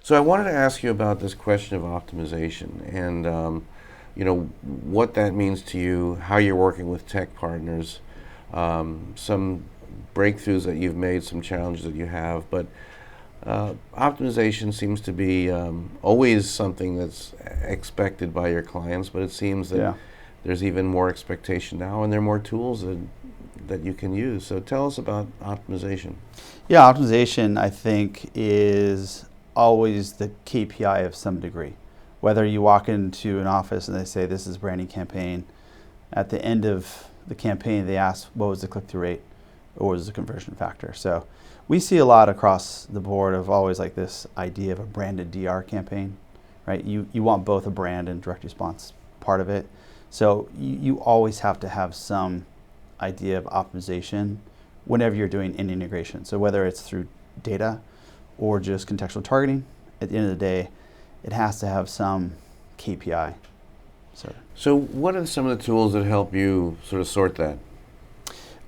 So I wanted to ask you about this question of optimization and what that means to you, how you're working with tech partners, some breakthroughs that you've made, some challenges that you have, but optimization seems to be always something that's expected by your clients, but it seems that there's even more expectation now, and there are more tools that you can use. So tell us about optimization. Yeah, optimization, I think, is always the KPI of some degree. Whether you walk into an office and they say, this is a branding campaign, at the end of the campaign, they ask, what was the click-through rate or what was the conversion factor? So we see a lot across the board of always like this idea of a branded DR campaign, right? You want both a brand and direct response part of it. So you always have to have some idea of optimization whenever you're doing an integration. So whether it's through data or just contextual targeting, at the end of the day, it has to have some KPI. So what are some of the tools that help you sort of sort that?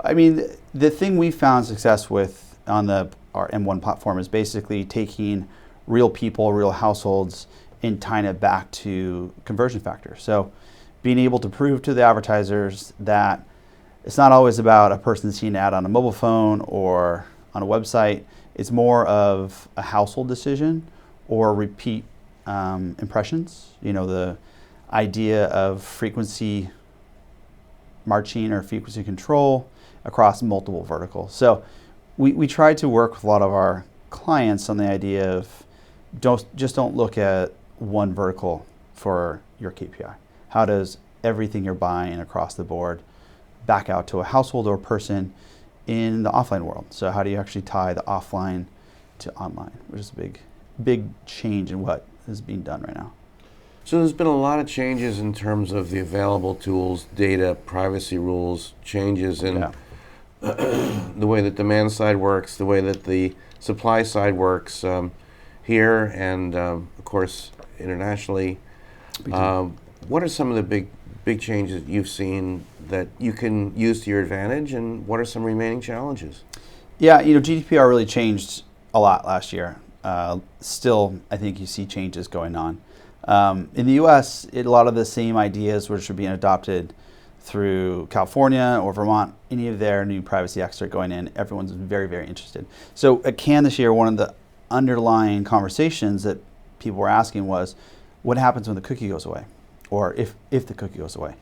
I mean, the thing we found success with on our M1 platform is basically taking real people, real households, and tying it back to conversion factors. So being able to prove to the advertisers that it's not always about a person seeing an ad on a mobile phone or on a website. It's more of a household decision or repeat impressions. The idea of frequency marching or frequency control across multiple verticals. So we try to work with a lot of our clients on the idea of don't look at one vertical for your KPI. How does everything you're buying across the board back out to a household or person in the offline world? So how do you actually tie the offline to online, which is a big change in what is being done right now. So there's been a lot of changes in terms of the available tools, data, privacy rules, changes in the way that demand side works, the way that the supply side works here and, of course, internationally. What are some of the big changes that you've seen that you can use to your advantage, and what are some remaining challenges? Yeah, GDPR really changed a lot last year. Still, I think you see changes going on. In the US, a lot of the same ideas which are being adopted through California or Vermont, any of their new privacy acts are going in. Everyone's very, very interested. So at Cannes this year, one of the underlying conversations that people were asking was, what happens when the cookie goes away? Or if the cookie goes away,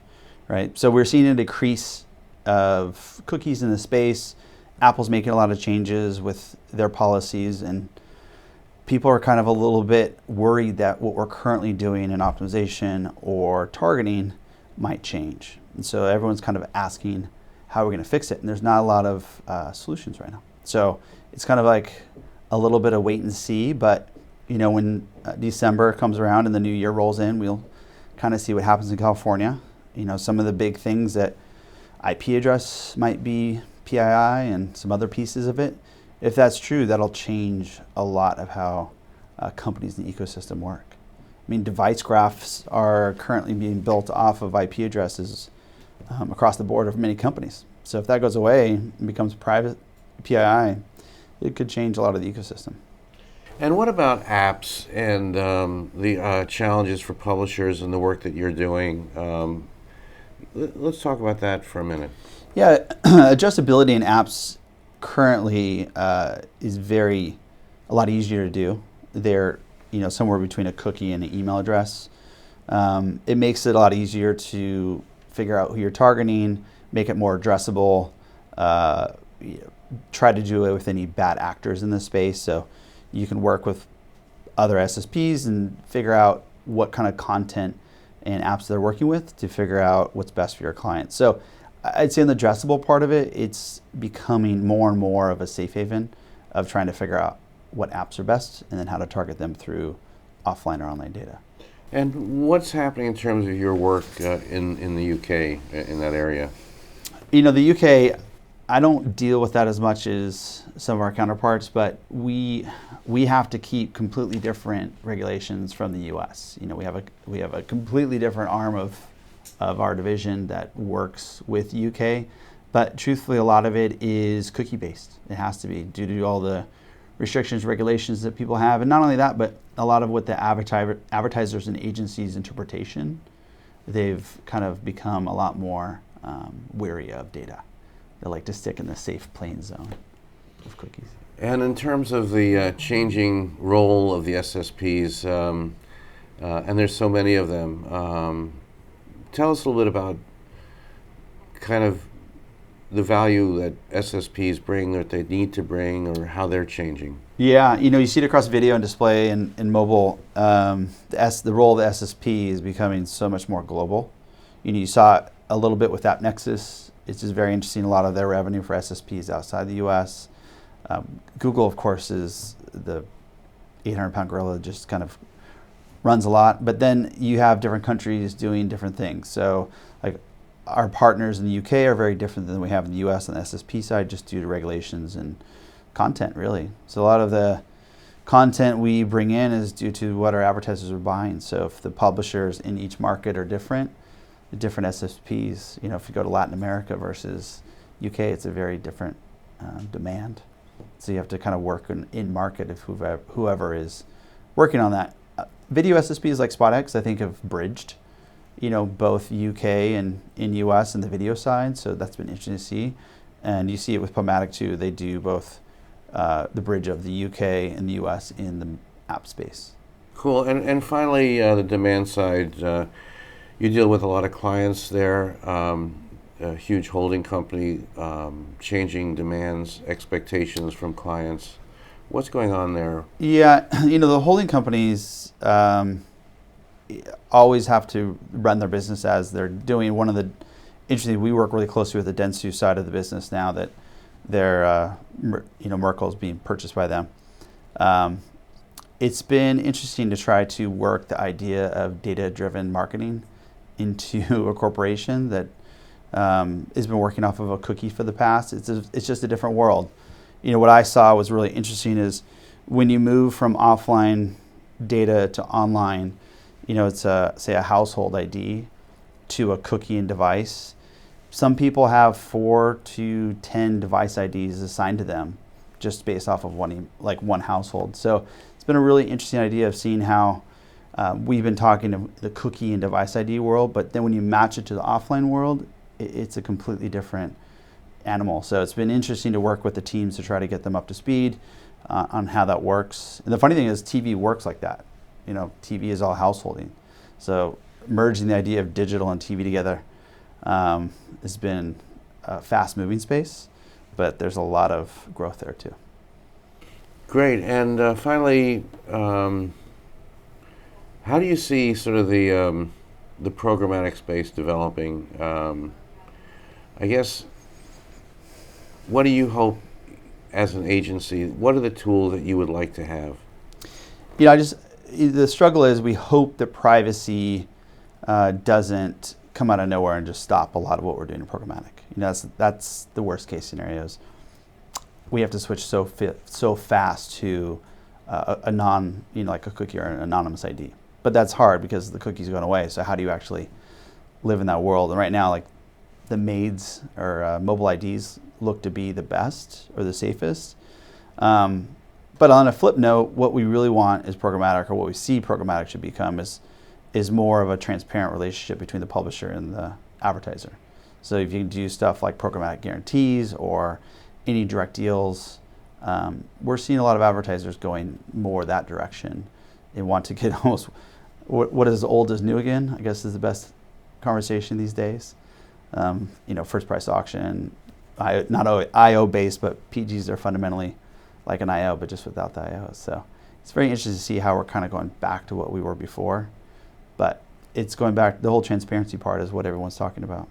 right? So we're seeing a decrease of cookies in the space. Apple's making a lot of changes with their policies, and people are kind of a little bit worried that what we're currently doing in optimization or targeting might change. And so everyone's kind of asking how we're going to fix it, and there's not a lot of solutions right now. So it's kind of like a little bit of wait and see, but when December comes around and the new year rolls in, we'll kind of see what happens in California. Some of the big things that IP address might be PII and some other pieces of it. If that's true, that'll change a lot of how companies in the ecosystem work. I mean, device graphs are currently being built off of IP addresses across the board of many companies. So if that goes away and becomes private PII, it could change a lot of the ecosystem. And what about apps and the challenges for publishers and the work that you're doing? Let's talk about that for a minute. Yeah, adjustability in apps currently is a lot easier to do. They're somewhere between a cookie and an email address. It makes it a lot easier to figure out who you're targeting, make it more addressable, try to do it with any bad actors in the space. So you can work with other SSPs and figure out what kind of content and apps they're working with to figure out what's best for your client. So I'd say in the addressable part of it, it's becoming more and more of a safe haven of trying to figure out what apps are best and then how to target them through offline or online data. And what's happening in terms of your work in the UK in that area? The UK, I don't deal with that as much as some of our counterparts, but we have to keep completely different regulations from the US. We have a completely different arm of our division that works with UK, but truthfully a lot of it is cookie based. It has to be due to all the restrictions, regulations that people have. And not only that, but a lot of what the advertisers and agencies' interpretation, they've kind of become a lot more wary of data. They like to stick in the safe plain zone of cookies. And in terms of the changing role of the SSPs, and there's so many of them, tell us a little bit about kind of the value that SSPs bring, or that they need to bring, or how they're changing. Yeah, you see it across video and display and mobile. The role of the SSP is becoming so much more global. You saw it a little bit with AppNexus. It's just very interesting. A lot of their revenue for SSPs outside the U.S. Google, of course, is the 800-pound gorilla, just kind of runs a lot. But then you have different countries doing different things. So, like, our partners in the UK are very different than we have in the US on the SSP side, just due to regulations and content, really. So a lot of the content we bring in is due to what our advertisers are buying. So if the publishers in each market are different, the different SSPs, if you go to Latin America versus UK, it's a very different demand. So you have to kind of work in market if whoever is working on that. Video SSPs like SpotX, I think, have bridged both UK and in US and the video side, so that's been interesting to see. And you see it with Programmatic too. They do both the bridge of the UK and the US in the app space. Cool. And finally, the demand side, you deal with a lot of clients there, a huge holding company, changing demands, expectations from clients. What's going on there? Yeah, the holding companies always have to run their business as they're doing. One of the interesting, we work really closely with the Dentsu side of the business now that they're, Merkle is being purchased by them. It's been interesting to try to work the idea of data-driven marketing into a corporation that has been working off of a cookie for the past. It's just a different world. What I saw was really interesting is when you move from offline data to online, it's say a household ID to a cookie and device. Some people have 4 to 10 device IDs assigned to them just based off of one household. So it's been a really interesting idea of seeing how we've been talking to the cookie and device ID world, but then when you match it to the offline world, it's a completely different animal. So it's been interesting to work with the teams to try to get them up to speed on how that works. And the funny thing is TV works like that. TV is all householding. So merging the idea of digital and TV together has been a fast-moving space, but there's a lot of growth there too. Great. And finally, how do you see sort of the programmatic space developing? I guess, what do you hope as an agency? What are the tools that you would like to have? The struggle is we hope that privacy doesn't come out of nowhere and just stop a lot of what we're doing in programmatic. That's the worst case scenarios. We have to switch so fast to a non, like a cookie or an anonymous ID. But that's hard because the cookie's going away. So how do you actually live in that world? And right now, like the MAIDs or mobile IDs look to be the best or the safest. But on a flip note, what we really want is programmatic, or what we see programmatic should become is more of a transparent relationship between the publisher and the advertiser. So if you can do stuff like programmatic guarantees or any direct deals, we're seeing a lot of advertisers going more that direction. They want to get almost what is old is new again, I guess, is the best conversation these days. First price auction, not IO based, but PGs are fundamentally like an IO, but just without the IO. So it's very interesting to see how we're kind of going back to what we were before. But it's going back, the whole transparency part is what everyone's talking about.